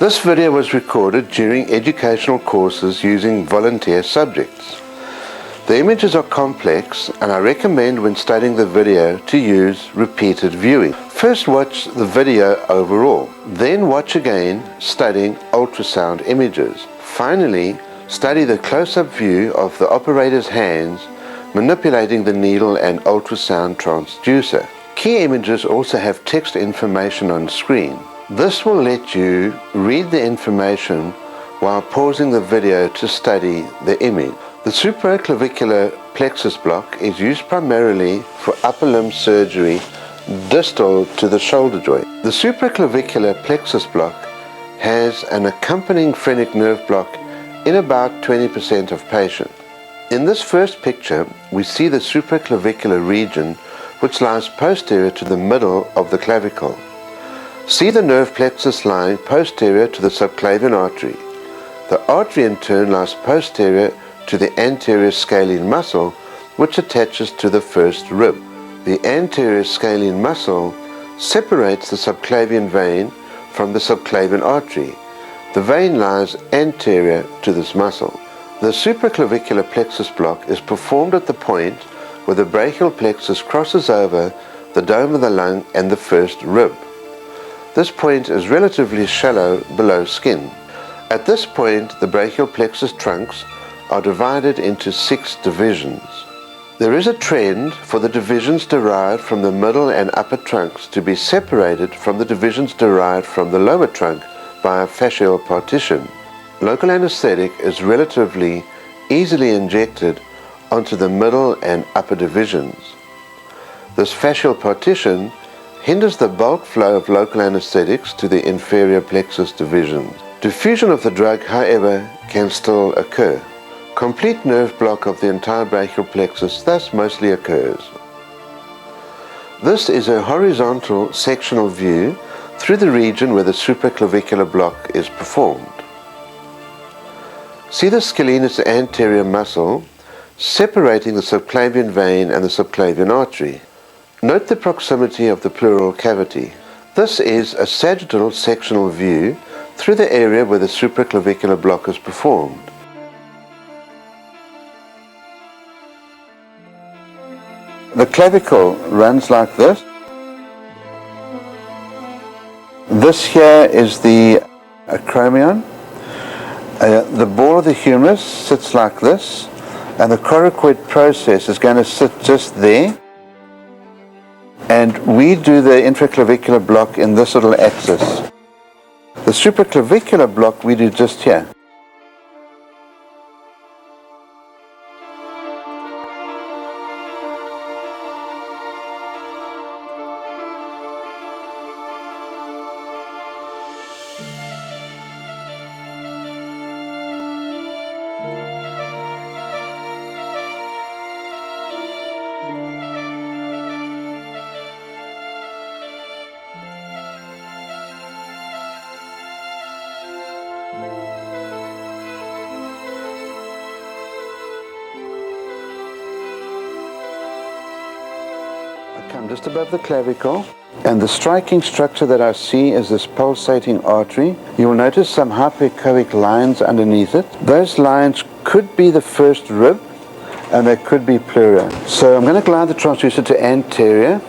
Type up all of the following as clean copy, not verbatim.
This video was recorded during educational courses using volunteer subjects. The images are complex, and I recommend when studying the video to use repeated viewing. First watch the video overall, then watch again studying ultrasound images. Finally, study the close-up view of the operator's hands manipulating the needle and ultrasound transducer. Key images also have text information on screen. This will let you read the information while pausing the video to study the image. The supraclavicular plexus block is used primarily for upper limb surgery distal to the shoulder joint. The supraclavicular plexus block has an accompanying phrenic nerve block in about 20% of patients. In this first picture, we see the supraclavicular region, which lies posterior to the middle of the clavicle. See the nerve plexus lying posterior to the subclavian artery. The artery in turn lies posterior to the anterior scalene muscle, which attaches to the first rib. The anterior scalene muscle separates the subclavian vein from the subclavian artery. The vein lies anterior to this muscle. The supraclavicular plexus block is performed at the point where the brachial plexus crosses over the dome of the lung and the first rib. This point is relatively shallow below skin. At this point, the brachial plexus trunks are divided into 6 divisions. There is a trend for the divisions derived from the middle and upper trunks to be separated from the divisions derived from the lower trunk by a fascial partition. Local anesthetic is relatively easily injected onto the middle and upper divisions. This fascial partition hinders the bulk flow of local anesthetics to the inferior plexus divisions. Diffusion of the drug, however, can still occur. Complete nerve block of the entire brachial plexus thus mostly occurs. This is a horizontal sectional view through the region where the supraclavicular block is performed. See the scalenus anterior muscle separating the subclavian vein and the subclavian artery. Note the proximity of the pleural cavity. This is a sagittal sectional view through the area where the supraclavicular block is performed. The clavicle runs like this. This here is the acromion. The ball of the humerus sits like this, and the coracoid process is going to sit just there. And we do the intraclavicular block in this little axis. The supraclavicular block we do just here. Come just above the clavicle, and the striking structure that I see is this pulsating artery. You will notice some hyperechoic lines underneath it. Those lines could be the first rib, and they could be pleura. So I'm going to glide the transducer to anterior.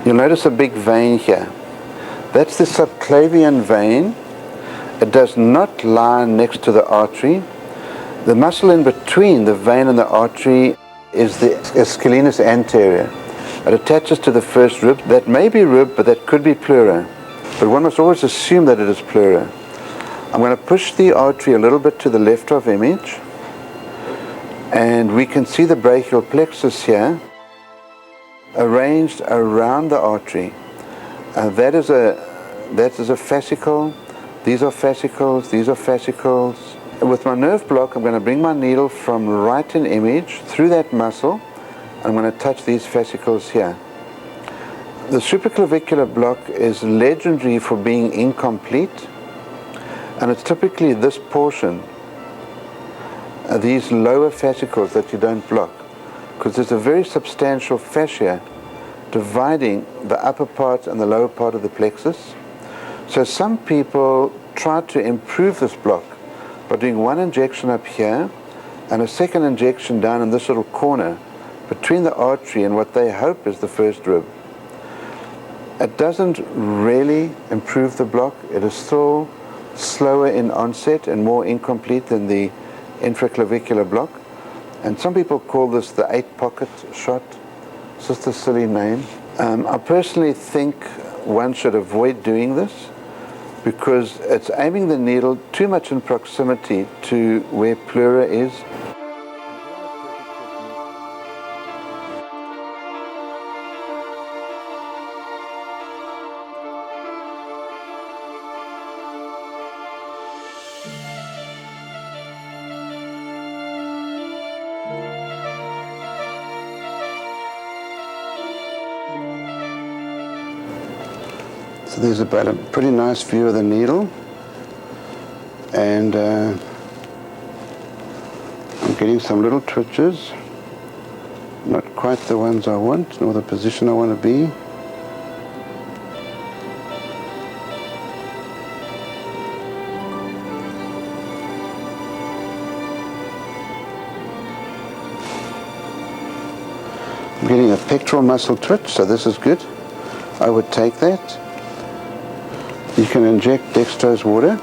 You'll notice a big vein here. That's the subclavian vein. It does not lie next to the artery. The muscle in between the vein and the artery is the scalenus anterior. It attaches to the first rib. That may be rib, but that could be pleura. But one must always assume that it is pleura. I'm going to push the artery a little bit to the left of image, and we can see the brachial plexus here arranged around the artery. That is a fascicle. These are fascicles. These are fascicles. With my nerve block, I'm going to bring my needle from right in image through that muscle. I'm going to touch these fascicles here. The supraclavicular block is legendary for being incomplete, and it's typically this portion, these lower fascicles that you don't block, because there's a very substantial fascia dividing the upper part and the lower part of the plexus. So some people try to improve this block by doing one injection up here and a second injection down in this little corner between the artery and what they hope is the first rib. It doesn't really improve the block. It is still slower in onset and more incomplete than the infraclavicular block. And some people call this the 8-pocket shot. It's just a silly name. I personally think one should avoid doing this because it's aiming the needle too much in proximity to where pleura is. So there's about a pretty nice view of the needle, and I'm getting some little twitches, not quite the ones I want, nor the position I want to be. I'm getting a pectoral muscle twitch, so this is good. I would take that. You can inject dextrose water.